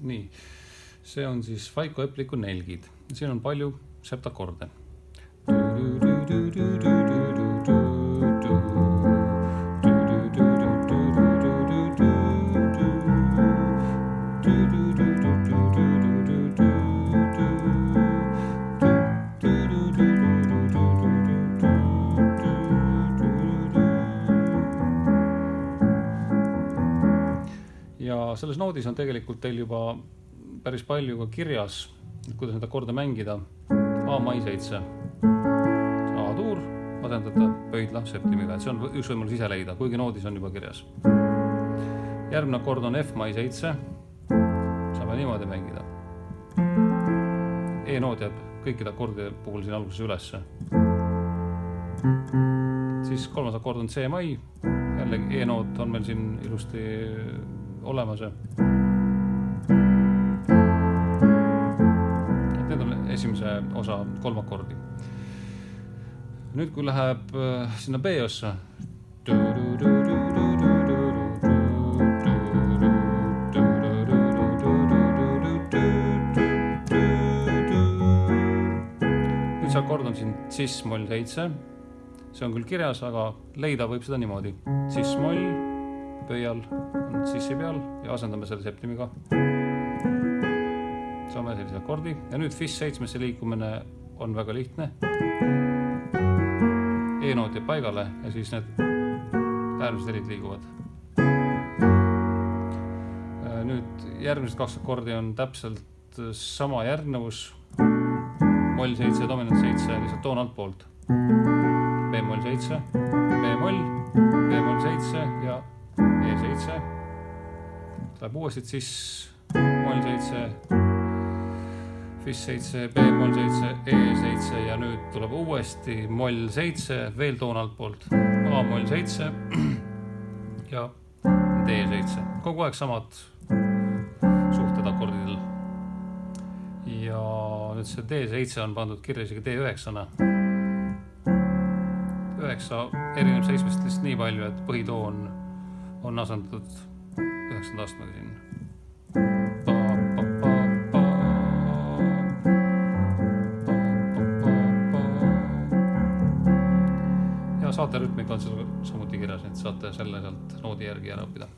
Nii, see on siis Faiko Epliku nelgid. Siin on palju septakorde. Ja selles noodis on tegelikult teil juba päris palju ka kirjas, kuidas neid akorde mängida. A mai 7. A-tuur asendada pöidla septimiga. See on üks võimalus ise leida, kuigi noodis on juba kirjas. Järgmine akord on F mai 7. Saame niimoodi mängida. E-nood jääb kõikide akordide puhul siin alguses ülesse. Siis kolmas akord on C mai. Jällegi E-nood on meil siin ilusti olemas. Need on esimese osa 3 akordi. Nüüd kui läheb sinna B-ossa, nüüd see akord on siin cis-moll 7. See on küll kirjas, aga leida võib seda niimoodi. Cis-moll pöial on sissi peal ja asendame selle septimiga. Saame sellise akordi. Ja nüüd fis 7 liikumine on väga lihtne. E-noot jääb paigale ja siis need äärmised helid liiguvad. Nüüd järgmised 2 akordi on täpselt sama järgnevus. Moll 7, dominant 7, lihtsalt toon alt poolt. B-moll 7, B-moll, B-moll 7 ja E7. Läheb uuesti siis moll 7, fis 7, B-moll 7, E7 ja nüüd tuleb uuesti moll 7, veel toon alt poolt. A-moll 7 ja D7. Kogu aeg samad suhted akordidel. Ja nüüd see D7 on pandud kirja isegi D9-na. 9 erineb 7 lihtsalt nii palju, et põhitoon on asendatud 9. astmega siin. Ja saate rütmik on samuti kirjas, et saate selle sealt noodi järgi ära õppida.